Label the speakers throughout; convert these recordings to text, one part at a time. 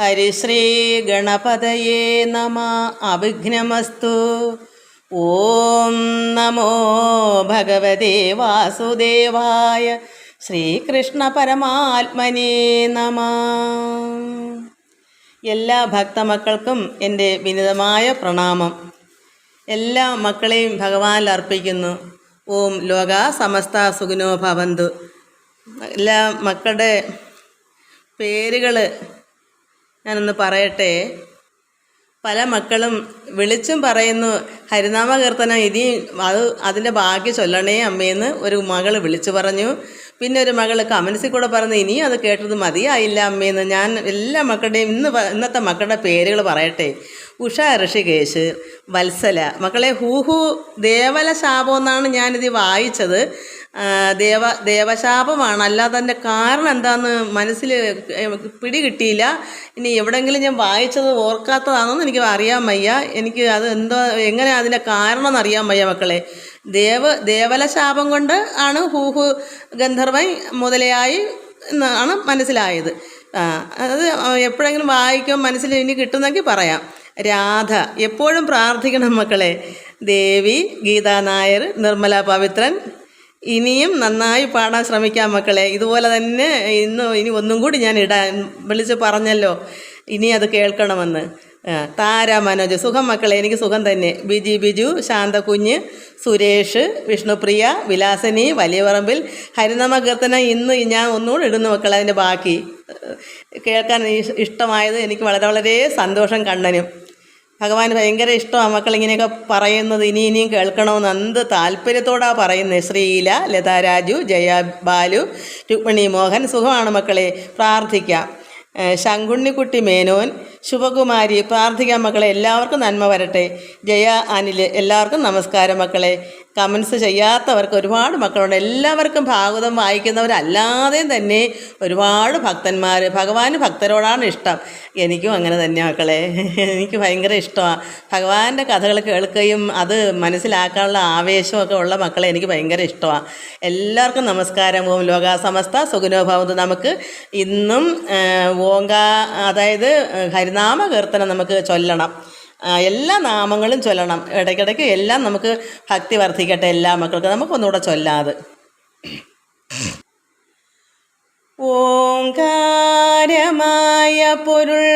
Speaker 1: ഹരിശ്രീ ഗണപതയേ നമ. അവിഘ്നമസ്തു. ഓം നമോ ഭഗവതേ വാസുദേവായ. ശ്രീകൃഷ്ണ പരമാത്മനേ നമ. എല്ലാ ഭക്തമക്കൾക്കും എൻ്റെ വിനീതമായ പ്രണാമം. എല്ലാ മക്കളെയും ഭഗവാനിൽ അർപ്പിക്കുന്നു. ഓം ലോക സമസ്ത സുഖിനോ ഭവന്തു. എല്ലാ മക്കളുടെ പേരുകൾ ഞാനൊന്ന് പറയട്ടെ. പല മക്കളും വിളിച്ചും പറയുന്നു ഹരിനാമ കീർത്തനം ഇനി അതിൻ്റെ ബാക്കി ചൊല്ലണേ അമ്മയെന്ന് ഒരു മകൾ വിളിച്ചു പറഞ്ഞു. പിന്നെ ഒരു മകൾ കമൻസിൽ കൂടെ പറഞ്ഞു ഇനിയും അത് കേട്ടത് മതിയായില്ല അമ്മയെന്ന്. ഞാൻ എല്ലാ മക്കളുടെയും ഇന്നത്തെ മക്കളുടെ പേരുകൾ പറയട്ടെ. ഉഷ ഋഷികേശ്, വത്സല. മക്കളെ ഹൂഹു ദേവല ശാപം എന്നാണ് ഞാനിത് വായിച്ചത്. ദേവശാപമാണ്, അല്ലാതെ അതിൻ്റെ കാരണം എന്താണെന്ന് മനസ്സിൽ പിടികിട്ടിയില്ല. ഇനി എവിടെയെങ്കിലും ഞാൻ വായിച്ചത് ഓർക്കാത്തതാണെന്ന് എനിക്ക് അറിയാൻ വയ്യ. എനിക്ക് അത് എങ്ങനെ അതിൻ്റെ കാരണം എന്നറിയാൻ വയ്യ മക്കളെ. ദേവല ശാപം കൊണ്ട് ആണ് ഹൂഹു ഗന്ധർവൻ മുതലയായി എന്നാണ് മനസ്സിലായത്. അത് എപ്പോഴെങ്കിലും വായിക്കും മനസ്സിൽ ഇനി കിട്ടുന്നെങ്കിൽ പറയാം. രാധ. എപ്പോഴും പ്രാർത്ഥിക്കണം മക്കളെ. ദേവി, ഗീതാ നായർ, നിർമ്മല പവിത്രൻ. ഇനിയും നന്നായി പാടാൻ ശ്രമിക്കാം മക്കളെ. ഇതുപോലെ തന്നെ ഇനി ഒന്നും കൂടി ഞാൻ വിളിച്ച് പറഞ്ഞല്ലോ, ഇനി അത് കേൾക്കണമെന്ന്. താര മനോജ്. സുഖം മക്കളെ, എനിക്ക് സുഖം തന്നെ. ബിജു, ശാന്തകുഞ്ഞ്, സുരേഷ്, വിഷ്ണുപ്രിയ, വിലാസിനി, വലിയ പറമ്പിൽ. ഹരിനാമ കീർത്തനം ഇന്ന് ഞാൻ ഒന്നുകൂടി ഇടുന്നു മക്കളെ. അതിൻ്റെ ബാക്കി കേൾക്കാൻ ഇഷ്ടമായത് എനിക്ക് വളരെ വളരെ സന്തോഷം. കണ്ണനും ഭഗവാൻ ഭയങ്കര ഇഷ്ടമാണ് മക്കൾ ഇങ്ങനെയൊക്കെ പറയുന്നത്. ഇനിയും കേൾക്കണമെന്ന് എന്ത് താല്പര്യത്തോടാണ് പറയുന്നത്. ശ്രീല, ലതാ രാജു, ജയ ബാലു, രുക്മിണി മോഹൻ. സുഖമാണ് മക്കളെ, പ്രാർത്ഥിക്കാം. ശങ്കുണ്ണിക്കുട്ടി മേനോൻ, ശുഭകുമാരി. പ്രാർത്ഥിക്കാം മക്കളെ, എല്ലാവർക്കും നന്മ വരട്ടെ. ജയ അനിൽ. എല്ലാവർക്കും നമസ്കാരം മക്കളെ. കമൻസ് ചെയ്യാത്തവർക്ക് ഒരുപാട് മക്കളുണ്ട്. എല്ലാവർക്കും ഭാഗവതം വായിക്കുന്നവരല്ലാതെയും തന്നെ ഒരുപാട് ഭക്തന്മാർ. ഭഗവാന് ഭക്തരോടാണ് ഇഷ്ടം. എനിക്കും അങ്ങനെ തന്നെ മക്കളെ. എനിക്ക് ഭയങ്കര ഇഷ്ടമാണ് ഭഗവാന്റെ കഥകൾ കേൾക്കുകയും അത് മനസ്സിലാക്കാനുള്ള ആവേശമൊക്കെ ഉള്ള മക്കളെ എനിക്ക് ഭയങ്കര ഇഷ്ടമാണ്. എല്ലാവർക്കും നമസ്കാരം. ഓം ലോക സമസ്ത സുഖിനോ ഭവന്തു. നമുക്ക് ഇന്നും അതായത് ഹരിനാമ കീർത്തനം നമുക്ക് ചൊല്ലണം. എല്ലാ നാമങ്ങളും ചൊല്ലണം. ഇടയ്ക്കിടയ്ക്ക് എല്ലാം നമുക്ക് ഭക്തി വർദ്ധിക്കട്ടെ എല്ലാ മക്കൾക്കും. നമുക്കൊന്നുകൂടെ ചൊല്ലാതെ. ഓംകാരമായ പൊരുൾ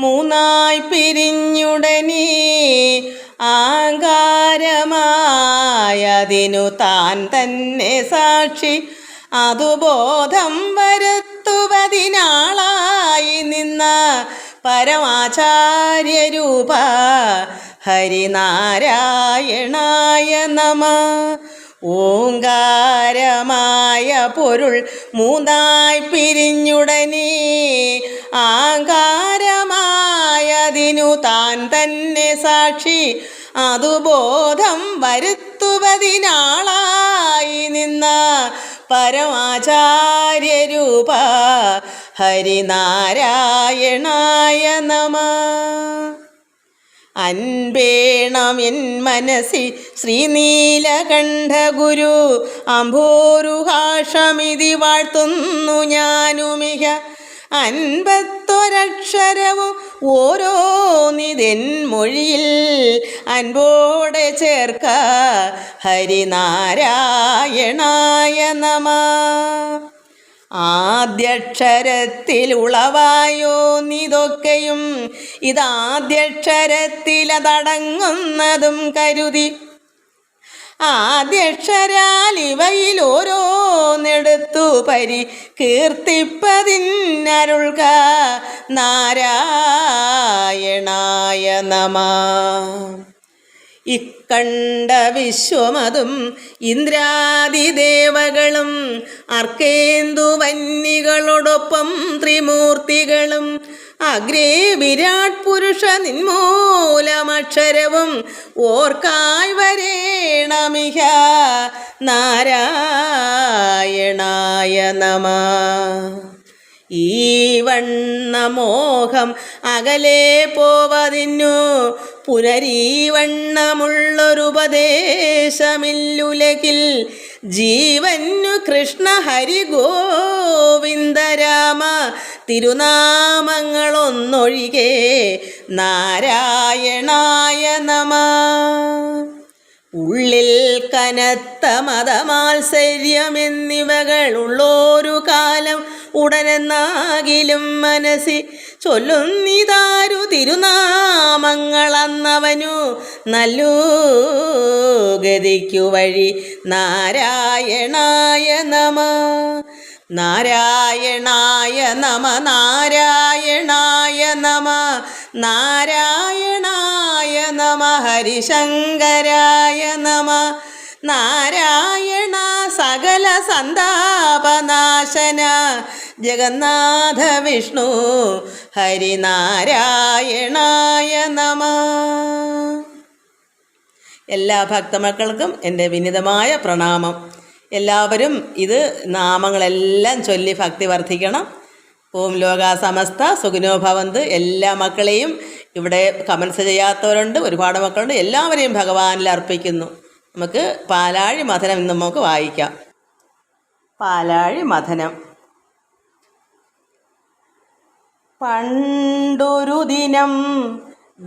Speaker 1: മൂന്നായി പിരിഞ്ഞുടനെ ആകാരമായതിനു താൻ തന്നെ സാക്ഷി അതുബോധം വരുത്തുവതിനാളായി നിന്ന പരമാചാര്യരൂപ ഹരിനാരായണായ നമ. ഓംകാരമായ പൊരുൾ മൂന്നായി പിരിഞ്ഞുടനെ ആകാരമായതിനു താൻ തന്നെ സാക്ഷി അതുബോധം വരുത്തുവതിനാളായി നിന്ന പരമാചാര്യരൂപ ഹരിനാരായണായ നമ. അൻപേണമെൻ മനസ്സി ശ്രീനീലകണ്ഠ ഗുരു അംഭോരുഹാഷമിതി വാഴ്ത്തുന്നു ഞാനുമിഹ. അൻപത്തൊരക്ഷരവും ഓരോന്നിതെൻ മൊഴിയിൽ അൻപോടെ ചേർക്ക ഹരിനാരായണായ നമ. ആദ്യക്ഷരത്തിൽ ഉളവായോന്നിതൊക്കെയും ഇതാദ്യക്ഷരത്തിലതടങ്ങുന്നതും കരുതി ആദ്യക്ഷരാൽ ഇവയിൽ ഓരോന്നെടുത്തു കീർത്തിപ്പതിന്നരുൾക നാരായണായ നമ. ഇക്കണ്ട വിശ്വമതും ഇന്ദ്രാദിദേവകളും അർക്കേന്ദു വന്യകളോടൊപ്പം ത്രിമൂർത്തികളും അഗ്രേ വിരാട് പുരുഷ നിന്മൂലമക്ഷരവും ഓർക്കായ് വരേണമിഹ നാരായണായ നമ. ഈ വണ്ണമോഹം അകലെ പോവതിന്നു പുനരീവണ്ണമുള്ളൊരുപദേശമില്ലുലകിൽ ജീവന്നു കൃഷ്ണ ഹരി ഗോവിന്ദ രാമ തിരുനാമങ്ങളൊന്നൊഴികെ നാരായണായ നമ. ഉള്ളിൽ കനത്ത മതമാത്സര്യമെന്നിവകളുള്ളൊരു കാലം ഉടനെന്നാകിലും മനസ്സി ചൊല്ലുന്നിതാരു തിരുനാമങ്ങളന്നവനു നല്ലു ഗതിക്കു വഴി. നാരായണായ നമ. നാരായണായ നമ. നാരായണായ നമ. നാരായണായ നമ. ഹരിശങ്കരായ നമ. നാരായണ സകല സന്താപനാശന ജഗന്നാഥ വിഷ്ണു ഹരിനാരായണായ നമ. എല്ലാ ഭക്തമക്കൾക്കും എൻ്റെ വിനീതമായ പ്രണാമം. എല്ലാവരും ഇത് നാമങ്ങളെല്ലാം ചൊല്ലി ഭക്തി വർദ്ധിക്കണം. ഓം ലോകാ സമസ്ത സുഖിനോ ഭവന്തു. എല്ലാ മക്കളെയും, ഇവിടെ കമൻസ് ചെയ്യാത്തവരുണ്ട്, ഒരുപാട് മക്കളുണ്ട്, എല്ലാവരെയും ഭഗവാനിൽ അർപ്പിക്കുന്നു. നമുക്ക് പാലാഴി മഥനം ഇന്ന് നമുക്ക് വായിക്കാം. പാലാഴി മഥനം. പണ്ടൊരു ദിനം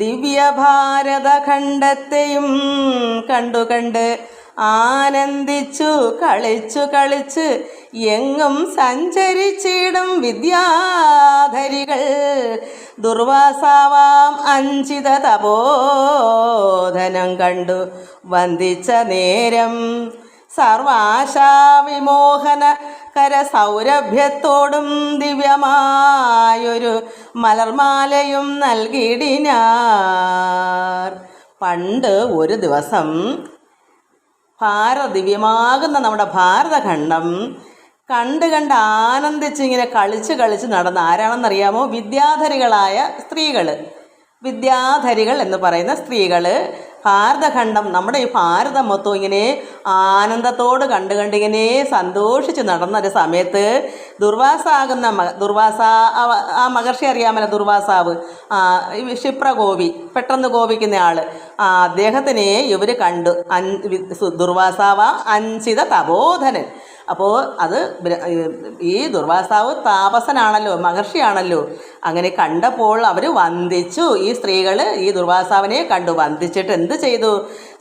Speaker 1: ദിവ്യഭാരതഖണ്ഡത്തെയും കണ്ട് ആനന്ദിച്ചു കളിച്ച് എങ്ങും സഞ്ചരിച്ചിടും വിദ്യാധരികൾ ദുർവാസാവാം അഞ്ചിത തപോധനം കണ്ടു വന്ദിച്ച നേരം സർവാശാവിമോഹന കരസൗരഭ്യത്തോടും ദിവ്യമായൊരു മലർമാലയും നൽകിയിടിനാർ. പണ്ട് ഒരു ദിവസം ദിവ്യമാകുന്ന നമ്മുടെ ഭാരതഖണ്ഡം കണ്ട് ആനന്ദിച്ചിങ്ങനെ കളിച്ച് നടന്ന ആരാണെന്നറിയാമോ? വിദ്യാധരികളായ സ്ത്രീകൾ. വിദ്യാധരികൾ എന്ന് പറയുന്ന സ്ത്രീകൾ ഭാരതഖണ്ഡം, നമ്മുടെ ഈ ഭാരതം മൊത്തം ഇങ്ങനെ ആനന്ദത്തോട് കണ്ടിങ്ങനെ സന്തോഷിച്ച് നടന്നൊരു സമയത്ത് ദുർവാസ ആ മഹർഷി അറിയാമല്ലോ, ദുർവാസാവ്, ക്ഷിപ്രകോപി, പെട്ടെന്ന് കോപിക്കുന്ന ആൾ, അദ്ദേഹത്തിനെ ഇവർ കണ്ടു. ദുർവാസാവ അഞ്ചിത തപോധനൻ. അപ്പോൾ അത് ഈ ദുർവാസാവ് താപസനാണല്ലോ, മഹർഷിയാണല്ലോ. അങ്ങനെ കണ്ടപ്പോൾ അവർ വന്ദിച്ചു. ഈ സ്ത്രീകൾ ഈ ദുർവാസാവിനെ കണ്ടു വന്ദിച്ചിട്ട് എന്ത് ചെയ്തു?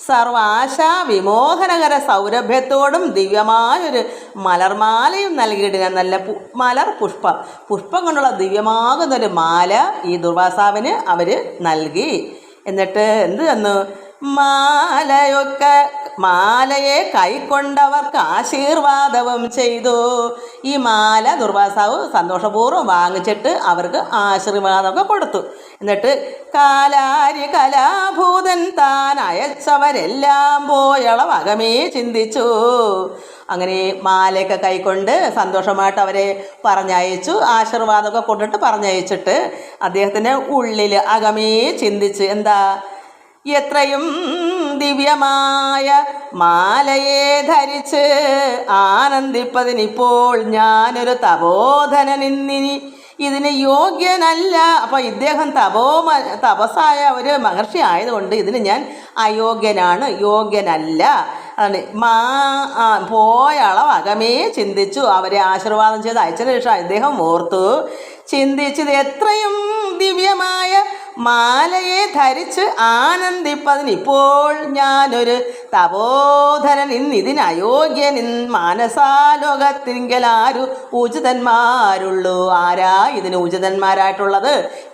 Speaker 1: സർവാശാ വിമോഹനകര സൗരഭ്യത്തോടും ദിവ്യമായൊരു മലർമാലയും നൽകിയിട്ടില്ല. നല്ല മലർ പുഷ്പം കൊണ്ടുള്ള ദിവ്യമാകുന്നൊരു മാല ഈ ദുർവാസാവിന് അവർ നൽകി. എന്നിട്ട് എന്ത് തന്നു? മാലയെ കൈക്കൊണ്ടവർക്ക് ആശീർവാദവും ചെയ്തു. ഈ മാല ദുർവാസാവ് സന്തോഷപൂർവ്വം വാങ്ങിച്ചിട്ട് അവർക്ക് ആശീർവാദമൊക്കെ കൊടുത്തു. എന്നിട്ട് കലാഭൂതൻ താൻ അയച്ചവരെല്ലാം പോയളവകമേ ചിന്തിച്ചു. അങ്ങനെ മാലയൊക്കെ കൈക്കൊണ്ട് സന്തോഷമായിട്ട് അവരെ പറഞ്ഞയച്ചു. ആശീർവാദമൊക്കെ കൊണ്ടിട്ട് പറഞ്ഞയച്ചിട്ട് അദ്ദേഹത്തിൻ്റെ ഉള്ളിൽ അകമേ ചിന്തിച്ച്, എന്താ? എത്രയും ദിവ്യമായ മാലയെ ധരിച്ച് ആനന്ദിപ്പതിനിപ്പോൾ ഞാനൊരു തപോധനനിന്നിനി ഇതിന് യോഗ്യനല്ല. അപ്പോൾ ഇദ്ദേഹം തപസ്സായ ഒരു മഹർഷി ആയതുകൊണ്ട് ഇതിന് ഞാൻ അയോഗ്യനാണ്, യോഗ്യനല്ല. അതാണ് പോയ അളവകമേ ചിന്തിച്ചു. അവരെ ആശീർവാദം ചെയ്ത് അയച്ചതിന് ശേഷം അദ്ദേഹം ഓർത്തു, ചിന്തിച്ചത് എത്രയും ദിവ്യമായ മാലയെ ധരിച്ച് ആനന്ദിപ്പതിനിപ്പോൾ ഞാനൊരു തപോധനൻ ഇന്നിതിന് അയോഗ്യൻ. മാനസാലോകത്തിങ്കലാരു ഉചിതന്മാരുള്ളൂ? ആരാ ഇതിന് ഉചിതന്മാരായിട്ടുള്ളത്?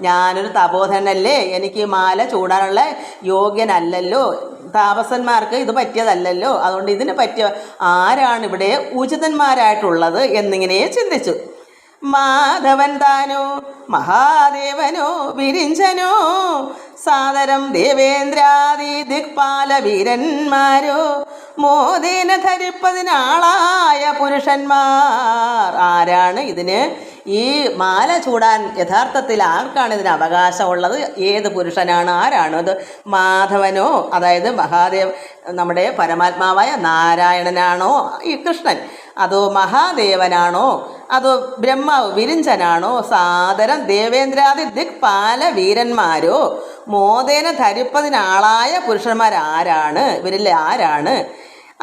Speaker 1: ഞാനൊരു തപോധനല്ലേ, എനിക്ക് മാല ചൂടാനുള്ള യോഗ്യനല്ലല്ലോ, താപസന്മാർക്ക് ഇത് പറ്റിയതല്ലല്ലോ, അതുകൊണ്ട് ഇതിന് പറ്റിയ ആരാണ് ഇവിടെ ഉചിതന്മാരായിട്ടുള്ളത് എന്നിങ്ങനെ ചിന്തിച്ചു. മാധവൻ താനോ മഹാദേവനോ വിരിഞ്ചനോ സാദരം ദേവേന്ദ്രാദി ദിക്പാല വീരന്മാരോ മോദേന ധരിപ്പതിനാളായ പുരുഷന്മാർ. ആരാണ് ഇതിന് ഈ മാല ചൂടാൻ യഥാർത്ഥത്തിൽ ആർക്കാണ് ഇതിന് അവകാശമുള്ളത്? ഏത് പുരുഷനാണ്? ആരാണ് അത്? മാധവനോ, അതായത് നമ്മുടെ പരമാത്മാവായ നാരായണനാണോ ഈ കൃഷ്ണൻ? അതോ മഹാദേവനാണോ? അതോ ബ്രഹ്മാവ് വിരിഞ്ചനാണോ? സാദരം ദേവേന്ദ്രാദി ദിക്പാല വീരന്മാരോ മോദേന ധരിപ്പതിനാളായ പുരുഷന്മാരാരാണ്? ഇവരിൽ ആരാണ്?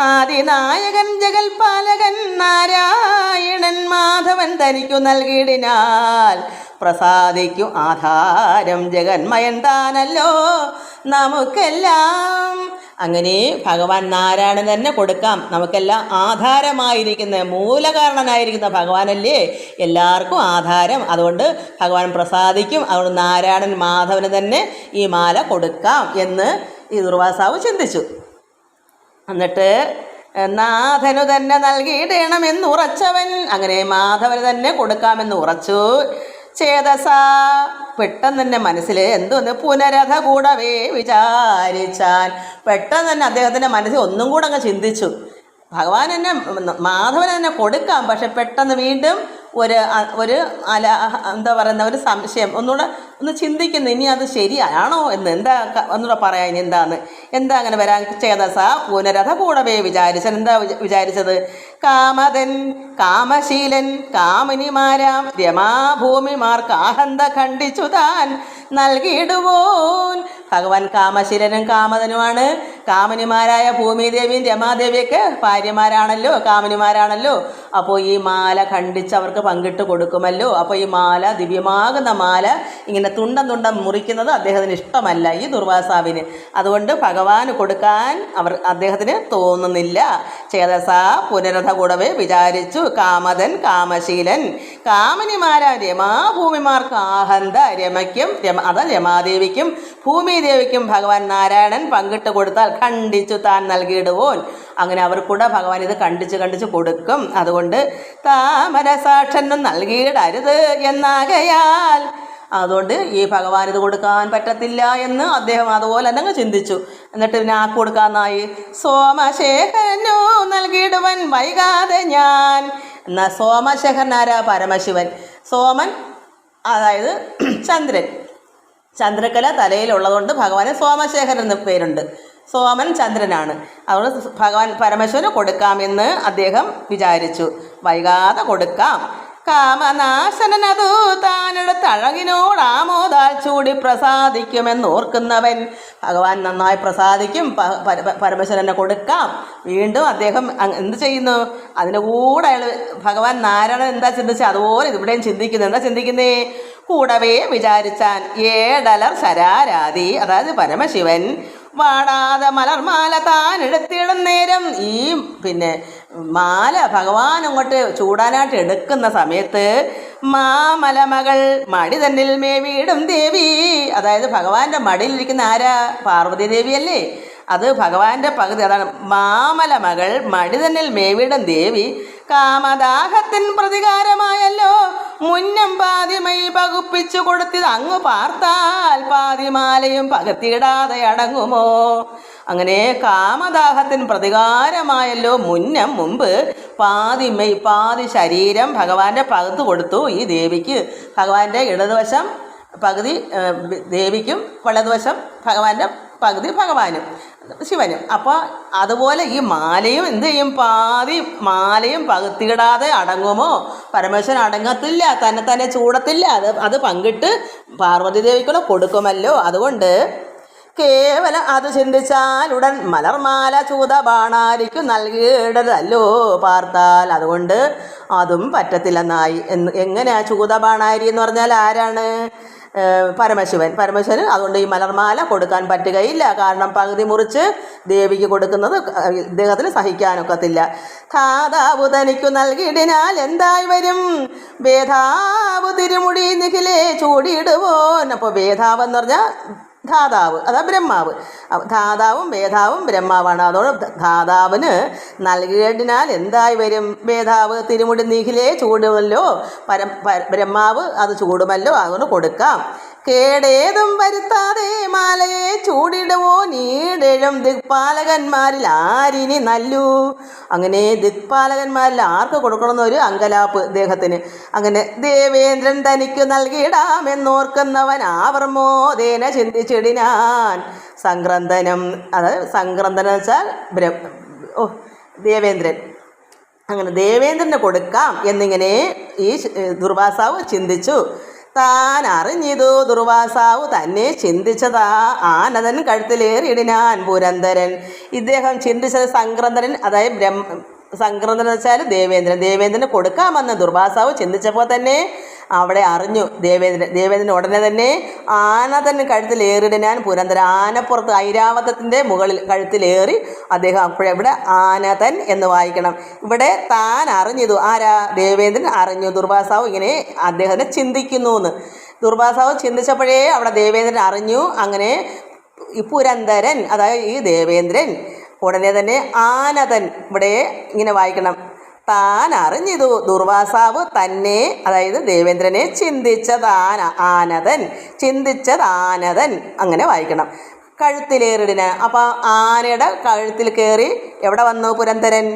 Speaker 1: ആദിനായകൻ ജഗൽപാലകൻ നാരായണൻ മാധവൻ തനിക്കു നൽകിയിടിനാൽ പ്രസാദിക്കും ആധാരം ജഗന്മയൻ താനല്ലോ നമുക്കെല്ലാം. അങ്ങനെ ഭഗവാൻ നാരായണൻ തന്നെ കൊടുക്കാം. നമുക്കെല്ലാം ആധാരമായിരിക്കുന്ന മൂലകാരണനായിരിക്കുന്ന ഭഗവാനല്ലേ എല്ലാവർക്കും ആധാരം. അതുകൊണ്ട് ഭഗവാൻ പ്രസാദിക്കും. അതുകൊണ്ട് നാരായണൻ മാധവന് തന്നെ ഈ മാല കൊടുക്കാം എന്ന് ഈ ദുർവാസാവ് ചിന്തിച്ചു. എന്നിട്ട് നാഥനു തന്നെ നൽകിയിടണമെന്ന് ഉറച്ചവൻ അങ്ങനെ മാധവന് തന്നെ കൊടുക്കാമെന്ന് ഉറച്ചു. ചേതസ പെട്ടെന്ന് തന്നെ മനസ്സിൽ എന്തോന്ന് പുനരഥ കൂടവേ വിചാരിച്ചാൻ. പെട്ടെന്ന് തന്നെ അദ്ദേഹത്തിൻ്റെ മനസ്സിൽ ഒന്നും കൂടെ അങ്ങ് ചിന്തിച്ചു. ഭഗവാൻ തന്നെ മാധവന് തന്നെ കൊടുക്കാം. പക്ഷെ പെട്ടെന്ന് വീണ്ടും ഒരു എന്താ പറയുന്ന ഒരു സംശയം ഒന്ന് ചിന്തിക്കുന്നു. ഇനി അത് ശരിയാണോ എന്ന് എന്താ ഒന്നുകൂടെ പറയാം. ഇനി എന്താ അങ്ങനെ വരാൻ. ചേതസ പുനരഥ കൂടവേ വിചാരിച്ചൻ. എന്താ വിചാരിച്ചത്? കാമതൻ കാമശീലൻ കാമിനിമാരാം രമാഭൂമിമാർക്ക് ആഹന്ത ഖണ്ഡിച്ചു താൻ നൽകിയിടുവോൻ. ഭഗവാൻ കാമശീലനും കാമതനുമാണ്. കാമിനിമാരായ ഭൂമിദേവിയും രമാദേവിയൊക്കെ ഭാര്യമാരാണല്ലോ, കാമിനിമാരാണല്ലോ. അപ്പോൾ ഈ മാല ഖണ്ഡിച്ച് അവർക്ക് പങ്കിട്ട് കൊടുക്കുമല്ലോ. അപ്പോൾ ഈ മാല, ദിവ്യമാകുന്ന മാല ഇങ്ങനെ തുണ്ടം മുറിക്കുന്നത് അദ്ദേഹത്തിന് ഇഷ്ടമല്ല, ഈ ദുർവാസാവിന്. അതുകൊണ്ട് ഭഗവാന് കൊടുക്കാൻ അദ്ദേഹത്തിന് തോന്നുന്നില്ല. ചേതസ പുനരഥ കൂടവേ വിചാരിച്ചു. കാമതൻ കാമശീലൻ കാമിനിമാരാ രമാഭൂമിമാർക്ക് ആഹന്ത രമയ്ക്കും രമാദേവിക്കും ഭൂമിദേവിക്കും ഭഗവാൻ നാരായണൻ പങ്കിട്ട് കൊടുത്താൽ ഖണ്ഡിച്ചു താൻ നൽകിയിടുവോൻ. അങ്ങനെ അവർക്കൂടെ ഭഗവാൻ ഇത് കണ്ടിച്ച് കൊടുക്കും. അതുകൊണ്ട് താമരസാക്ഷനും നൽകിയിടരുത് എന്നാകയാൽ അതുകൊണ്ട് ഈ ഭഗവാൻ ഇത് കൊടുക്കാൻ പറ്റത്തില്ല എന്ന് അദ്ദേഹം അതുപോലെ തന്നെ ചിന്തിച്ചു. എന്നിട്ട് പിന്നെ ആക്ക് കൊടുക്കാന്നായി. സോമശേഖരനു നൽകിയിടുവൻ വൈകാതെ ഞാൻ. എന്നാൽ സോമശേഖരനാരാ? പരമശിവൻ. സോമൻ അതായത് ചന്ദ്രക്കല തലയിലുള്ളതുകൊണ്ട് ഭഗവാന് സോമശേഖരൻ എന്ന് പേരുണ്ട്. സോമൻ ചന്ദ്രനാണ്. അതുകൊണ്ട് ഭഗവാൻ പരമശിവന് കൊടുക്കാമെന്ന് അദ്ദേഹം വിചാരിച്ചു. വൈകാതെ കൊടുക്കാം. കാമനാശനനതു താനെടുത്തഴകിനോട് ആമോദാൽ ചൂടി പ്രസാദിക്കുമെന്നോർക്കുന്നവൻ ഭഗവാൻ നന്നായി പ്രസാദിക്കും. പരമശിവനെ കൊടുക്കാം. വീണ്ടും അദ്ദേഹം എന്ത് ചെയ്യുന്നു? അതിൻ്റെ കൂടെ അയാൾ ഭഗവാൻ നാരായണൻ എന്താ ചിന്തിച്ചത് അതുപോലെ ഇവിടെയും ചിന്തിക്കുന്നത്. എന്താ ചിന്തിക്കുന്നേ? കൂടവേ വിചാരിച്ചാൻ ഏടലർ ശരാരാതി അതായത് പരമശിവൻ വാടാതെ മലർമാല താൻ എടുത്തിടും നേരം ഈ മാല ഭഗവാൻ അങ്ങോട്ട് ചൂടാനായിട്ട് എടുക്കുന്ന സമയത്ത് മാമലമകൾ മടി തന്നിൽ മേവിടും ദേവി അതായത് ഭഗവാന്റെ മടിയിലിരിക്കുന്ന ആരാ? പാർവതി ദേവിയല്ലേ? അത് ഭഗവാന്റെ പകുതി. അതാണ് മാമലമകൾ മടി തന്നിൽ മേവിടും ദേവി. കാമദാഹത്തിൻ പ്രതികാരമായല്ലോ മുന്നം പാതിമൈ പകുപ്പിച്ചു കൊടുത്തത് അങ്ങ് പാർത്താൽ പാതിമാലയും പകത്തിയിടാതെ അടങ്ങുമോ? അങ്ങനെ കാമദാഹത്തിന് പ്രതികാരമായല്ലോ മുമ്പ് പാതിമൈ പാതി ശരീരം ഭഗവാന്റെ പകുത്ത് കൊടുത്തു ഈ ദേവിക്ക്. ഭഗവാന്റെ ഇടതുവശം പകുതി ദേവിക്കും, വലതുവശം ഭഗവാന്റെ പകുതി ഭഗവാനും ശിവനും. അപ്പോൾ അതുപോലെ ഈ മാലയും എന്ത് ചെയ്യും? പാതി മാലയും പകുത്തിയിടാതെ അടങ്ങുമോ? പരമേശ്വരൻ അടങ്ങത്തില്ല, തന്നെ ചൂടത്തില്ല. അത് പങ്കിട്ട് പാർവതി ദേവിക്കുള്ള കൊടുക്കുമല്ലോ. അതുകൊണ്ട് കേവലം അത് ചിന്തിച്ചാൽ ഉടൻ മലർമാല ചൂതബാണാരിക്കു നൽകിയിടതല്ലോ പാർത്താൽ. അതുകൊണ്ട് അതും പറ്റത്തില്ലെന്നായി. എങ്ങനെയാ ചൂതബാണാരി എന്ന് പറഞ്ഞാൽ ആരാണ്? പരമശിവന്. അതുകൊണ്ട് ഈ മലർമാല കൊടുക്കാൻ പറ്റുകയില്ല. കാരണം പകുതി മുറിച്ച് ദേവിക്ക് കൊടുക്കുന്നത് ഇദ്ദേഹത്തിന് സഹിക്കാനൊക്കത്തില്ല. ധാതാവു തനിക്കു നൽകിയിടിനാൽ എന്തായി വരും? വേധാവു തിരുമുടി നിഖിലേ ചൂടിയിടുവോൻ. അപ്പോൾ വേധാവ് എന്ന് പറഞ്ഞാൽ ധാതാവ്, അതാ ബ്രഹ്മാവ്. ധാതാവും വേദാവും ബ്രഹ്മാവാണ്. അതുകൊണ്ട് ധാതാവിന് നൽകിയതിനാൽ എന്തായി വരും? വേദാവ് തിരുമുടി നീഖിലേ ചൂടുമല്ലോ, ബ്രഹ്മാവ് അത് ചൂടുമല്ലോ. അതുകൊണ്ട് കൊടുക്കാം. കേടേതും വരുത്താതെ മാലയെ ചൂടിടുവോ നീടേഴും ദിക്പാലകന്മാരിൽ ആരിനി നല്ലു. അങ്ങനെ ദിക്പാലകന്മാരിൽ ആർക്ക് കൊടുക്കണമെന്നൊരു അങ്കലാപ്പ് ഇദ്ദേഹത്തിന്. അങ്ങനെ ദേവേന്ദ്രൻ തനിക്ക് നൽകിയിടാമെന്നോർക്കുന്നവൻ ആവർമോദേന ചിന്തിച്ചിടിനാൻ. സംക്രന്ദനം, അതായത് സംക്രന്ദനം വെച്ചാൽ ദേവേന്ദ്രൻ. അങ്ങനെ ദേവേന്ദ്രന് കൊടുക്കാം എന്നിങ്ങനെ ഈ ദുർവാസാവ് ചിന്തിച്ചു. താൻ അറിഞ്ഞിതു ദുർവാസാവു തന്നെ ചിന്തിച്ചതാ ആനന്ദൻ കഴുത്തിലേറിയിടിനാൻ പുരന്തരൻ. ഇദ്ദേഹം ചിന്തിച്ചത് സംക്രന്ദനൻ, അതായത് സംക്രന്ദൻ എന്ന് വെച്ചാൽ ദേവേന്ദ്രന് കൊടുക്കാമെന്ന് ദുർവാസാവ് ചിന്തിച്ചപ്പോൾ തന്നെ അവിടെ അറിഞ്ഞു ദേവേന്ദ്രൻ ഉടനെ തന്നെ ആനന്ദൻ കഴുത്തിലേറിയിടിനാൻ പുരന്തരൻ. ആനപ്പുറത്ത് ഐരാവതത്തിൻ്റെ മുകളിൽ കഴുത്തിലേറി അദ്ദേഹം അപ്പോഴെവിടെ ആനന്ദൻ എന്ന് വായിക്കണം. ഇവിടെ താൻ അറിഞ്ഞിതു, ആരാ? ദേവേന്ദ്രൻ അറിഞ്ഞു ദുർവാസാവ് ഇങ്ങനെ അദ്ദേഹത്തിനെ ചിന്തിക്കുന്നു എന്ന്. ദുർവാസാവ് ചിന്തിച്ചപ്പോഴേ അവിടെ ദേവേന്ദ്രൻ അറിഞ്ഞു. അങ്ങനെ ഈ പുരന്തരൻ, അതായത് ഈ ദേവേന്ദ്രൻ ഉടനെ തന്നെ ആനന്ദൻ, ഇവിടെ ഇങ്ങനെ വായിക്കണം, താൻ അറിഞ്ഞിതു ദുർവാസാവ് തന്നെ, അതായത് ദേവേന്ദ്രനെ ചിന്തിച്ചതാനന്ദൻ അങ്ങനെ വായിക്കണം. കഴുത്തിലേറിടിന, അപ്പം ആനയുടെ കഴുത്തിൽ കയറി എവിടെ വന്നു പുരന്തരൻ?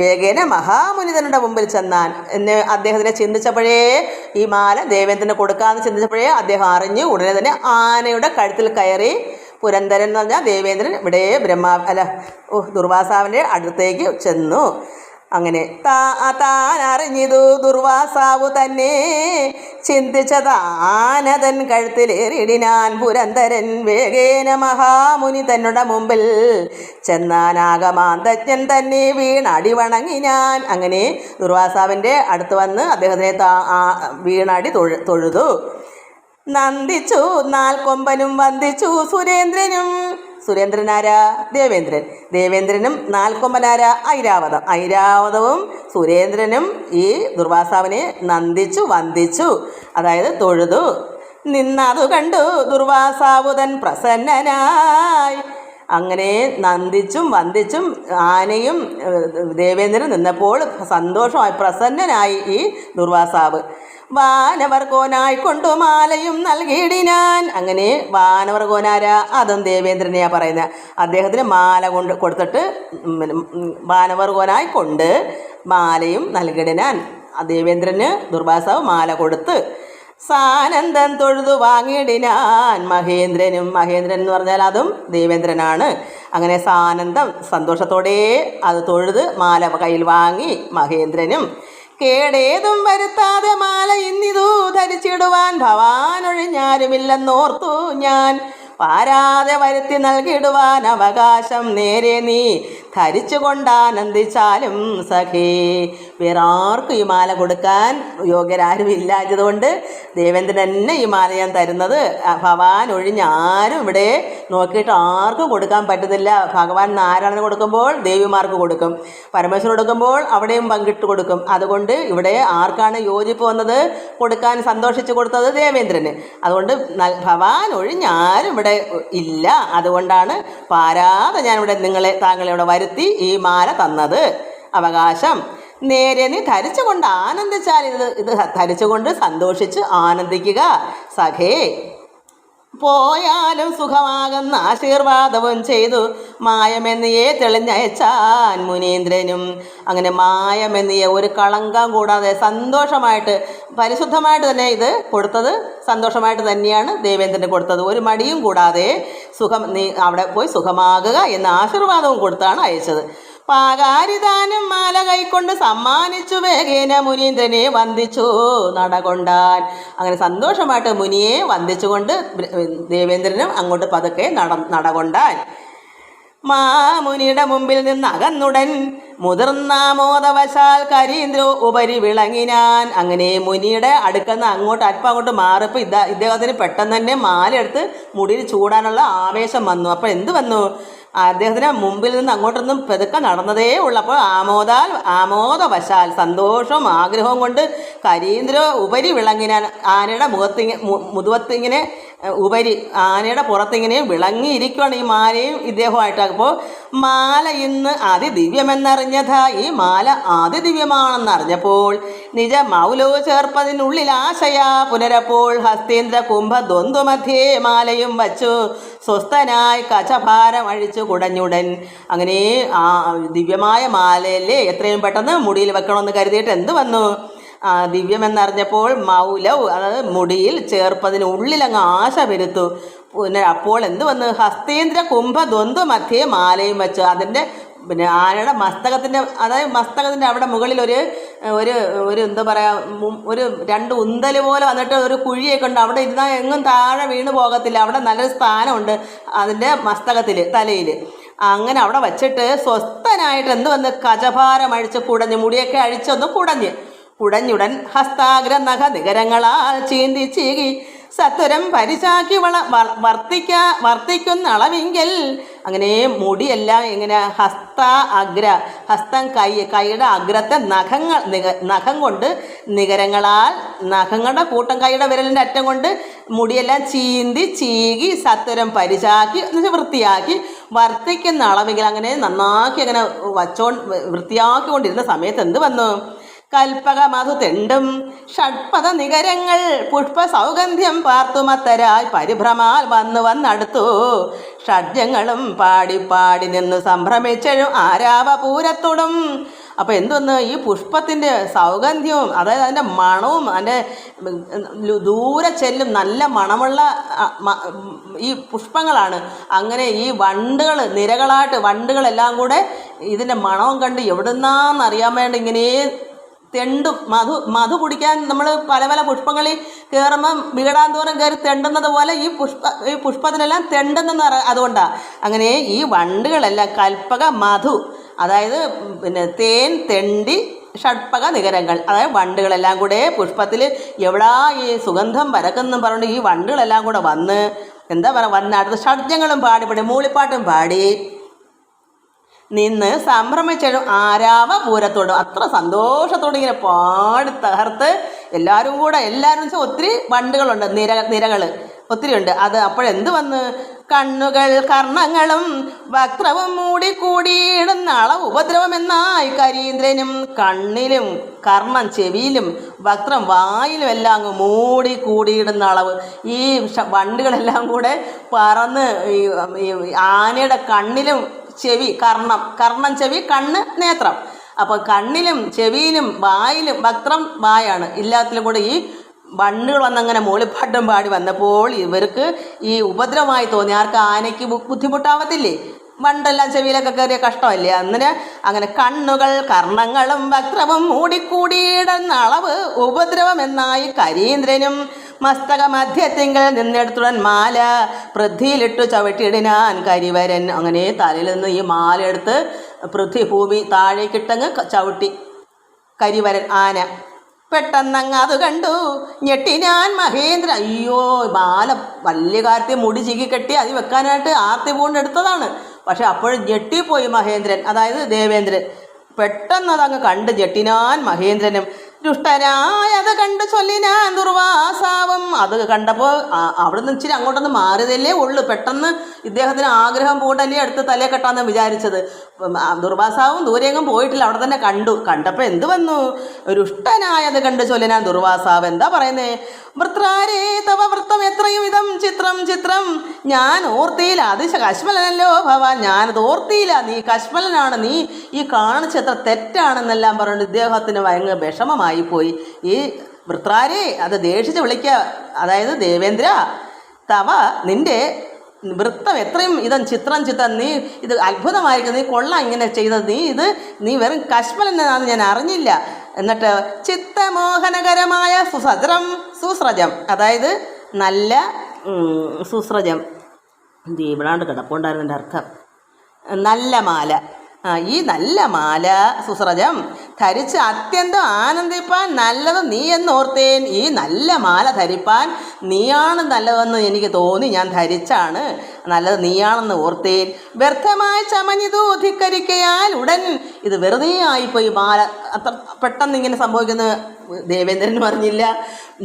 Speaker 1: വേഗേന മഹാമുനിതനുടെ മുമ്പിൽ ചെന്നാൻ എന്ന് അദ്ദേഹത്തിനെ ചിന്തിച്ചപ്പോഴേ, ഈ മാല ദേവേന്ദ്രന് കൊടുക്കാമെന്ന് ചിന്തിച്ചപ്പോഴേ അദ്ദേഹം അറിഞ്ഞു. ഉടനെ തന്നെ ആനയുടെ കഴുത്തിൽ കയറി പുരന്തരൻ എന്ന് പറഞ്ഞാൽ ദേവേന്ദ്രൻ ഇവിടെ ദുർവാസാവിൻ്റെ അടുത്തേക്ക് ചെന്നു. അങ്ങനെ താൻ അറിഞ്ഞിതു ദുർവാസാവു തന്നെ ചിന്തിച്ചത് ആനന്ദൻ കഴുത്തിലേറിയിടിനാൻ പുരന്തരൻ. വേഗേന മഹാമുനി തന്നുടെ മുമ്പിൽ ചെന്നാനാഗമാന്തജ്ഞൻ തന്നെ വീണടി വണങ്ങിനാൻ. അങ്ങനെ ദുർവാസാവിൻ്റെ അടുത്ത് വന്ന് അദ്ദേഹത്തിനെ വീണടി തൊഴുതു. നന്ദിച്ചു നാൽക്കൊമ്പനും വന്ദിച്ചു സുരേന്ദ്രനാരാ? ദേവേന്ദ്രനും നാൽക്കൊമ്പനാരാ? ഐരാവതവും സുരേന്ദ്രനും ഈ ദുർവാസാവിനെ വന്ദിച്ചു, അതായത് തൊഴുതു. നിന്നതു കണ്ടു ദുർവാസാവുതൻ പ്രസന്നനായി. അങ്ങനെ നന്ദിച്ചും വന്ദിച്ചും ആനയും ദേവേന്ദ്രനും നിന്നപ്പോൾ സന്തോഷമായി പ്രസന്നനായി ഈ ദുർവാസാവ്. വാനവർഗോനായി കൊണ്ടു മാലയും നൽകിയിടിനാൻ. അങ്ങനെ വാനവർഗോനാരാ? അതും ദേവേന്ദ്രനെയാണ് പറയുന്നത്. അദ്ദേഹത്തിന് മാല കൊടുത്തിട്ട് വാനവർഗോനായി കൊണ്ട് മാലയും നൽകിയിടിനാൻ. ദേവേന്ദ്രന് ദുർവാസാവ് മാല കൊടുത്ത് സാനന്ദൻ തൊഴുതു വാങ്ങിയിടിനാൻ മഹേന്ദ്രൻ എന്ന് പറഞ്ഞാൽ അതും ദേവേന്ദ്രനാണ്. അങ്ങനെ സാനന്ദം സന്തോഷത്തോടെ അത് തൊഴുത് മാല കയ്യിൽ വാങ്ങി മഹേന്ദ്രനും. കേടേതും വരുത്താതെ മാല ഇന്നിതു ധരിച്ചിടുവാൻ ഭവാനൊഴിഞ്ഞാരുമില്ലെന്നോർത്തു ഞാൻ. പാരാതെ വരുത്തി നൽകിയിടുവാൻ അവകാശം നേരെ നീ ധരിച്ചു കൊണ്ടാനന്ദിച്ചാലും സഖേ. വേറെ ആർക്കും ഈ മാല കൊടുക്കാൻ യോഗ്യരാരും ഇല്ലാത്തതുകൊണ്ട് ദേവേന്ദ്രൻ തന്നെ ഈ മാല ഞാൻ തരുന്നത്. ഭഗവാൻ ഒഴിഞ്ഞ് ആരും ഇവിടെ നോക്കിയിട്ട് ആർക്കും കൊടുക്കാൻ പറ്റുന്നില്ല. ഭഗവാൻ നാരായണന് കൊടുക്കുമ്പോൾ ദേവിമാർക്ക് കൊടുക്കും, പരമേശ്വരൻ കൊടുക്കുമ്പോൾ അവിടെയും പങ്കിട്ട് കൊടുക്കും. അതുകൊണ്ട് ഇവിടെ ആർക്കാണ് യോജിപ്പ് വന്നത് കൊടുക്കാൻ സന്തോഷിച്ച് കൊടുത്തത് ദേവേന്ദ്രന്. അതുകൊണ്ട് ഭഗവാൻ ഒഴിഞ്ഞ് ആരും ഇവിടെ ഇല്ല. അതുകൊണ്ടാണ് പാരാതെ ഞാനിവിടെ താങ്കളെ ഇവിടെ വരുത്തി ഈ മാല തന്നത്. അവകാശം നേരെ നീ ധരിച്ചുകൊണ്ട് ആനന്ദിച്ചാൽ ഇത് ധരിച്ചുകൊണ്ട് സന്തോഷിച്ച് ആനന്ദിക്കുക സഖേ. പോയാലും സുഖമാകുന്ന ആശീർവാദവും ചെയ്തു മായമെന്നിയെ തെളിഞ്ഞയച്ചാൻ മുനീന്ദ്രനും. അങ്ങനെ മായമെന്നിയെ ഒരു കളങ്കം കൂടാതെ സന്തോഷമായിട്ട് പരിശുദ്ധമായിട്ട് തന്നെ ഇത് കൊടുത്തത് സന്തോഷമായിട്ട് തന്നെയാണ് ദേവേന്ദ്രന് കൊടുത്തത്. ഒരു മടിയും കൂടാതെ നീ അവിടെ പോയി സുഖമാകുക എന്ന ആശീർവാദവും കൊടുത്താണ് അയച്ചത്. പാകാരിദാനം മാല കൈക്കൊണ്ട് സമ്മാനിച്ചു വേഗേന മുനീന്ദ്രനെ വന്ദിച്ചു നടകൊണ്ടാൻ. അങ്ങനെ സന്തോഷമായിട്ട് മുനിയെ വന്ദിച്ചുകൊണ്ട് ദേവേന്ദ്രനും അങ്ങോട്ട് പതുക്കെ നടകൊണ്ടാൻ. മാമുനിയുടെ മുമ്പിൽ നിന്ന് അകന്നുടൻ മുതിർന്നാമോദവശാൽ കരീന്ദ്രോ ഉപരി വിളങ്ങിനാൻ. അങ്ങനെ മുനിയുടെ അടുക്കുന്ന അങ്ങോട്ട് അല്പം അങ്ങോട്ട് മാറിയപ്പോൾ ഇദ്ദേഹത്തിന് പെട്ടെന്ന് തന്നെ മാല എടുത്ത് മുടിയിൽ ചൂടാനുള്ള ആവേശം വന്നു. അപ്പോൾ എന്ത് വന്നു? അദ്ദേഹത്തിന് മുമ്പിൽ നിന്ന് അങ്ങോട്ടൊന്നും പെതുക്കെ നടന്നതേ ഉള്ളപ്പോൾ ആമോദവശാൽ സന്തോഷവും ആഗ്രഹവും കൊണ്ട് കരീന്ദ്ര ഉപരി വിളങ്ങിനാൻ. ആനയുടെ മുതുവത്തിങ്ങനെ ഉപരി ആനയുടെ പുറത്തിങ്ങനെ വിളങ്ങിയിരിക്കുകയാണ് ഈ മാലയും ഇദ്ദേഹമായിട്ട്. അപ്പോൾ മാല ഇന്ന് അതിദിവ്യമെന്നറിഞ്ഞതാ. ഈ മാല അതിദിവ്യമാണെന്നറിഞ്ഞപ്പോൾ നിജ മൗലോ ചേർപ്പതിനുള്ളിൽ ആശയാ പുനരപ്പോൾ ഹസ്തേന്ദ്ര കുംഭ ദ്വന്ദ്വമധ്യേ മാലയും വച്ചു സ്വസ്ഥനായി കചഭാരം അഴിച്ചു കുടഞ്ഞുടൻ. അങ്ങനെ ആ ദിവ്യമായ മാലയല്ലേ എത്രയും പെട്ടെന്ന് മുടിയിൽ വെക്കണമെന്ന് കരുതിയിട്ട് എന്ത് വന്നു? ദിവ്യമെന്നറിഞ്ഞപ്പോൾ മൗലവ്, അതായത് മുടിയിൽ ചേർപ്പതിനുള്ളിലങ്ങ് ആശ പെരുത്തു. പിന്നെ അപ്പോൾ എന്ത് വന്നു? ഹസ്തേന്ദ്ര കുംഭ ദ്വന്ദ്വ മധ്യേ മാലയും വെച്ചു. അതിൻ്റെ പിന്നെ ആനയുടെ മസ്തകത്തിൻ്റെ, അതായത് മസ്തകത്തിൻ്റെ അവിടെ മുകളിൽ ഒരു ഒരു ഒരു എന്താ പറയുക, ഒരു രണ്ട് ഉന്തൽ പോലെ വന്നിട്ട് ഒരു കുഴിയൊക്കെ ഉണ്ട്. അവിടെ ഇരുന്നാൽ എങ്ങും താഴെ വീണ് പോകത്തില്ല. അവിടെ നല്ലൊരു സ്ഥാനമുണ്ട് അതിൻ്റെ മസ്തകത്തിൽ, തലയിൽ. അങ്ങനെ അവിടെ വച്ചിട്ട് സ്വസ്ഥനായിട്ട് എന്ത് വന്ന് കചഭാരം അഴിച്ച് കുടഞ്ഞ്, മുടിയൊക്കെ അഴിച്ചൊന്ന് കുടഞ്ഞുടൻ ഹസ്താഗ്ര നഖ നികരങ്ങളാൽ ചീന്തി ചീകി സത്വരം പരിശാക്കി വർത്തിക്കുന്ന അളവിങ്കൽ. അങ്ങനെ മുടിയെല്ലാം ഇങ്ങനെ ഹസ്തം കൈയുടെ അഗ്രത്തെ നഖം കൊണ്ട് നികരങ്ങളാൽ, നഖങ്ങളുടെ കൂട്ടം, കൈയുടെ വിരലിൻ്റെ അറ്റം കൊണ്ട് മുടിയെല്ലാം ചീകി സത്വരം പരിശാക്കി വൃത്തിയാക്കി വർത്തിക്കുന്ന അളവിങ്കിൽ അങ്ങനെ നന്നാക്കി അങ്ങനെ വൃത്തിയാക്കിക്കൊണ്ടിരുന്ന സമയത്ത് എന്ത് വന്നു? കൽപ്പക മധു തെണ്ടും ഷഡ്പദ നികരങ്ങൾ പുഷ്പ സൗഗന്ധ്യം പാർത്തുമത്തരായി പരിഭ്രമാൽ വന്നടുത്തു. ഷഡ്ജങ്ങളും പാടി നിന്ന് സംഭ്രമിച്ചഴും ആരാവപൂരത്തോടും. അപ്പോൾ എന്തോന്ന്, ഈ പുഷ്പത്തിൻ്റെ സൗഗന്ധ്യവും അതായത് അതിൻ്റെ മണവും, അതിൻ്റെ ദൂരെ ചെല്ലും നല്ല മണമുള്ള ഈ പുഷ്പങ്ങളാണ്. അങ്ങനെ ഈ വണ്ടുകൾ, നിരകളായിട്ട് വണ്ടുകളെല്ലാം കൂടെ ഇതിൻ്റെ മണവും കണ്ട് എവിടുന്നാന്നറിയാൻ വേണ്ടി ഇങ്ങനെ തെണ്ടും. മധു കുടിക്കാൻ നമ്മൾ പല പല പുഷ്പങ്ങളിൽ കയറുമ്പം വികടാന്തോറും കയറി തെണ്ടുന്നത് പോലെ ഈ പുഷ്പത്തിനെല്ലാം തെണ്ടുന്നെന്ന് അതുകൊണ്ടാണ്. അങ്ങനെ ഈ വണ്ടുകളെല്ലാം കൽപ്പക മധു, അതായത് പിന്നെ തേൻ തെണ്ടി ഷഡ്പക നികരങ്ങൾ, അതായത് വണ്ടുകളെല്ലാം കൂടെ പുഷ്പത്തിൽ എവിടാ ഈ സുഗന്ധം പരക്കെന്നും പറഞ്ഞുകൊണ്ട് ഈ വണ്ടുകളെല്ലാം കൂടെ വന്ന് എന്താ പറയുക, അടുത്ത് ഷഡ്ജങ്ങളും പാടി മൂളിപ്പാട്ടും പാടി നിന്ന് സംഭ്രമിച്ചും ആരാവപൂരത്തോടും, അത്ര സന്തോഷത്തോടെ ഇങ്ങനെ പാടി തകർത്ത് എല്ലാവരും വെച്ചാൽ ഒത്തിരി വണ്ടുകളുണ്ട്, നിരകൾ ഒത്തിരിയുണ്ട്. അത് അപ്പോഴെന്ത് വന്ന്, കണ്ണുകൾ കർണങ്ങളും വക്രവും മൂടിക്കൂടിയിടുന്ന അളവ് ഉപദ്രവം എന്നായി കരീന്ദ്രനും. കണ്ണിലും കർണം ചെവിയിലും വക്രം വായിലും എല്ലാം അങ്ങ് മൂടിക്കൂടിയിടുന്ന അളവ്. ഈ വണ്ടുകളെല്ലാം കൂടെ പറന്ന് ഈ ആനയുടെ കണ്ണിലും ചെവി, കർണം ചെവി, കണ്ണ് നേത്രം. അപ്പോൾ കണ്ണിലും ചെവിയിലും വായിലും, വക്രം വായാണ്, എല്ലാത്തിലും കൂടെ ഈ വണ്ടുകൾ വന്നങ്ങനെ മൂളിപ്പാട്ടും പാടി വന്നപ്പോൾ ഇവർക്ക് ഈ ഉപദ്രവമായി തോന്നി. ആർക്ക്? ആനയ്ക്ക് ബുദ്ധിമുട്ടാവത്തില്ലേ? വണ്ടെല്ലാം ചെവിയിലൊക്കെ കയറിയ കഷ്ടമല്ലേ? അങ്ങനെ കണ്ണുകൾ കർണങ്ങളും വക്രവും മൂടിക്കൂടിയിടുന്ന അളവ് ഉപദ്രവം എന്നായി കരീന്ദ്രനും. മസ്തക മധ്യത്തിങ്കൽ നിന്നെടുത്തുടൻ മാല പൃഥ്വിയിലിട്ടു ചവിട്ടിയിടിനാൻ കരിവരൻ. അങ്ങനെ തലയിൽ നിന്ന് ഈ മാല എടുത്ത് ഭൂമി താഴേക്കിട്ടങ്ങ് ചവിട്ടി കരിവരൻ ആന. പെട്ടെന്നങ്ങ് അത് കണ്ടു ഞെട്ടിനാൻ മഹേന്ദ്ര. അയ്യോ, മാല വലിയ കാര്യത്തിൽ മുടി ചീകി കെട്ടി അത് വെക്കാനായിട്ട് ആർത്തി പൂണ്ടെടുത്തതാണ്. പക്ഷെ അപ്പോഴും ഞെട്ടിപ്പോയി മഹേന്ദ്രൻ, അതായത് ദേവേന്ദ്രൻ. പെട്ടെന്ന് അതങ്ങ് കണ്ട് ഞെട്ടിനാൻ മഹേന്ദ്രനും. ദുഷ്ടനായത് കണ്ട് ചൊല്ലിനാൻ ദുർവാസാവും. അത് കണ്ടപ്പോൾ അവിടെ നിന്ന് ഇച്ചിരി അങ്ങോട്ടൊന്ന് മാറിയതല്ലേ ഉള്ളു. പെട്ടെന്ന് ഇദ്ദേഹത്തിന് ആഗ്രഹം പൂണ്ടല്ലേ എടുത്ത് തലയെ കെട്ടാന്ന് വിചാരിച്ചത്. ദുർവാസാവും ദൂരെയെങ്ങും പോയിട്ടില്ല, അവിടെ തന്നെ കണ്ടപ്പോൾ എന്ത് വന്നു? ദുഷ്ടനായത് കണ്ട് ചൊല്ലിനാൻ ദുർവാസാവ്. എന്താ പറയുന്നേ? വൃത്രാരേ തവ വൃത്തം എത്രയും ഇതം ചിത്രം ഞാൻ ഓർത്തിയില്ല. കശ്മലനല്ലോ ഭവാൻ, ഞാനത് ഓർത്തിയില്ല. നീ കശ്മലനാണ്, നീ ഈ കാണിച്ച എത്ര തെറ്റാണെന്നെല്ലാം പറഞ്ഞിട്ട് ഇദ്ദേഹത്തിന് ഭയങ്കര വിഷമമായി പോയി. ഈ വൃത്രാരേ, അത് ദേഷിച്ച് വിളിക്കുക, അതായത് ദേവേന്ദ്ര, തവ നിന്റെ വൃത്തം എത്രയും ഇതം ചിത്രം നീ ഇത് അത്ഭുതമായിരിക്കും, നീ കൊള്ളാം ഇങ്ങനെ ചെയ്തത്, നീ വെറും കശ്മലനാണെന്ന് ഞാൻ അറിഞ്ഞില്ല. എന്നിട്ട് ചിത്തമോഹനകരമായ സുസ്രജം, അതായത് നല്ല സുസ്രജം, ഇവിടാണ്ട് കിടപ്പുണ്ടായിരുന്നു എൻ്റെ അർത്ഥം, നല്ല മാല. ഈ നല്ല മാല സുസ്രജം ധരിച്ച് അത്യന്തം ആനന്ദിപ്പാൻ നല്ലത് നീ എന്നോർത്തേൻ. ഈ നല്ല മാല ധരിപ്പാൻ നീയാണ് നല്ലതെന്ന് എനിക്ക് തോന്നി, ഞാൻ ധരിച്ചാണ് നല്ലത് നീയാണെന്ന് ഓർത്തേൻ. വ്യർത്ഥമായി ചമഞ്ഞിതു ധിക്കരിക്കയാൽ ഉടൻ. ഇത് വെറുതെ ആയിപ്പോയി മാല, അത്ര പെട്ടെന്ന് ഇങ്ങനെ സംഭവിക്കുന്നത് ദേവേന്ദ്രൻ പറഞ്ഞില്ല.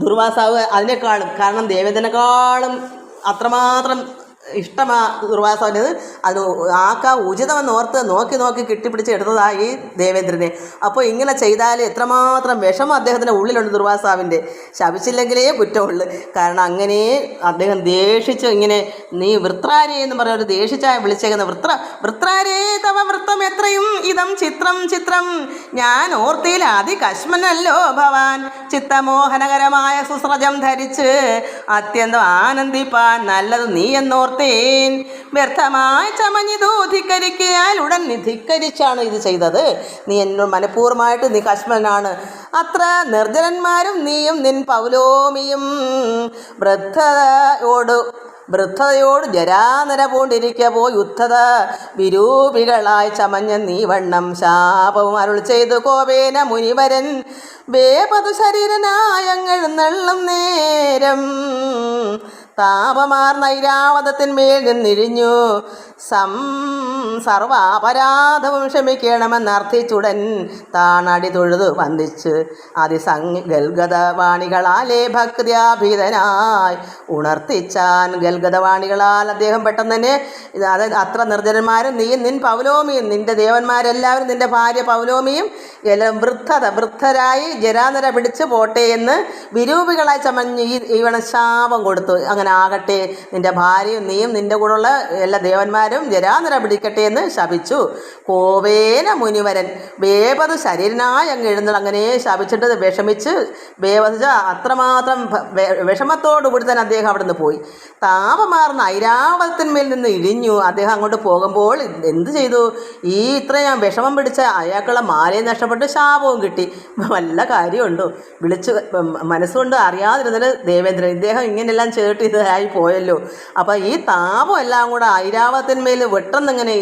Speaker 1: ദുർവാസാവ് അതിനേക്കാളും, കാരണം ദേവേന്ദ്രനേക്കാളും അത്രമാത്രം ഇഷ്ടമാ ദുർവാസാവിൻ്റെത്. അത് ഉചിതമെന്ന് ഓർത്ത് നോക്കി കെട്ടിപ്പിടിച്ച് എടുത്തതായി ദേവേന്ദ്രനെ. അപ്പോൾ ഇങ്ങനെ ചെയ്താൽ എത്രമാത്രം വിഷമം അദ്ദേഹത്തിൻ്റെ ഉള്ളിലുണ്ട് ദുർവാസാവിൻ്റെ. ശപിച്ചില്ലെങ്കിലേ കുറ്റമുള്ളൂ. കാരണം അങ്ങനെ അദ്ദേഹം ദേഷിച്ച് ഇങ്ങനെ, നീ വൃത്രാരേ എന്ന് പറഞ്ഞ ഒരു ദേഷിച്ചായ വിളിച്ചേക്കുന്ന വൃത്രാരേ തവ വൃത്തം എത്രയും ഇതം ചിത്രം ഞാൻ ഓർത്തിയിൽ കശ്മനല്ലോ ഭവാൻ. ചിത്തമോഹനകരമായ സുസ്രജം ധരിച്ച് അത്യന്തം ആനന്ദിപ്പാൻ നല്ലത് നീ എന്നോർത്ത് ഓർത്തേൻ. വ്യർത്ഥമായി ചമഞ്ഞിതു ധിക്കരിക്കയാൽ ഉടൻ നീ ധിക്കരിച്ചാണ് ഇത് ചെയ്തത്. നീ എന്നോട് മനഃപൂർവ്വമായിട്ട് നീ കശ്മനാണ്. അത്ര നിർജ്ജനന്മാരും നീയും നിൻ പൗലോമിയും വൃദ്ധതയോട് ജരാനര പൂണ്ടിരിക്ക പോയി യുദ്ധത വിരൂപികളായി ചമഞ്ഞ നീ വണ്ണം ശാപവും അരുൾ ചെയ്തു കോപേന മുനിവരൻ. വേപതു ശരീരനായങ്ങെഴുന്നള്ളും നേരം താപമാർ നൈരാവതത്തിന്മേൽ നിന്നിഴിഞ്ഞു. സർവാപരാധവും ക്ഷമിക്കണമെന്നർത്ഥിച്ചുടൻ താണടി തൊഴുതു വന്ദിച്ച് ഗൽഗതവാണികളാലേ ഭക്തിയാഭീതനായി ഉണർത്തിച്ചാൻ. ഗൽഗതവാണികളാൽ അദ്ദേഹം പെട്ടെന്ന് തന്നെ അത്ര നിർജ്ജനന്മാരും നീയും നിൻ പൗലോമിയും നിന്റെ ദേവന്മാരെല്ലാവരും നിന്റെ ഭാര്യ പൗലോമിയും എല്ലാം വൃദ്ധരായി ജരാനര പിടിച്ച് പോട്ടെ എന്ന് വിരൂപികളായി ചമഞ്ഞ് ഇവണ ശാപം കൊടുത്തു. അങ്ങനെ ആകട്ടെ, നിന്റെ ഭാര്യയും നീയും നിന്റെ കൂടെയുള്ള എല്ലാ ദേവന്മാരും ജരാനര പിടിക്കട്ടെ എന്ന് ശപിച്ചു. കോവേന മുനിവരൻ വേപത് ശരീരനായി അങ്ങ് എഴുന്നള്ള. അങ്ങനെ ശപിച്ചിട്ട് വിഷമിച്ച് വേവധിച്ച അത്രമാത്രം വിഷമത്തോടുകൂടി തന്നെ അദ്ദേഹം അവിടെ നിന്ന് പോയി. താപമാർന്ന ഐരാവതത്തിന്മേൽ നിന്ന് ഇഴിഞ്ഞു. അദ്ദേഹം അങ്ങോട്ട് പോകുമ്പോൾ എന്ത് ചെയ്തു? ഇത്രയും വിഷമം പിടിച്ച അയാൾക്കുള്ള മാലയും നഷ്ടപ്പെട്ട് ശാപവും കിട്ടി. വല്ല കാര്യമുണ്ടോ? വിളിച്ച് മനസ്സുകൊണ്ട് അറിയാതിരുന്നത് ദേവേന്ദ്രൻ. ഇദ്ദേഹം ഇങ്ങനെയെല്ലാം ചേർട്ട് ഇതായി പോയല്ലോ. അപ്പോൾ ഈ താപം എല്ലാം കൂടെ ഐരാവതത്തിന്മേൽ വെട്ടെന്നിങ്ങനെ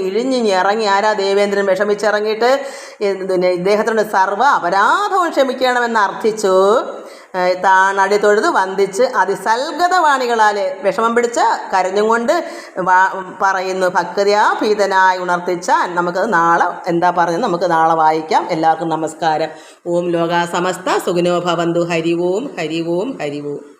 Speaker 1: ഇറങ്ങി ആരാ ദേവേന്ദ്രൻ വിഷമിച്ചിറങ്ങിയിട്ട് ഇദ്ദേഹത്തിനോട് സർവ്വ അപരാധവും ക്ഷമിക്കണമെന്ന് അർത്ഥിച്ചു. താണടി തൊഴുത് വന്ദിച്ച് അതിസൽഗതവാണികളാൽ വിഷമം പിടിച്ച് കരഞ്ഞും കൊണ്ട് പറയുന്നു. ഭക്തിയാ ഭീതനായി ഉണർത്തിച്ചാൽ. നമുക്കത് നാളെ എന്താ പറഞ്ഞത് നമുക്ക് നാളെ വായിക്കാം. എല്ലാവർക്കും നമസ്കാരം. ഓം ലോകാ സമസ്ത സുഖിനോ ഭവന്തു. ഹരി ഓം ഹരി ഓം ഹരി ഓം.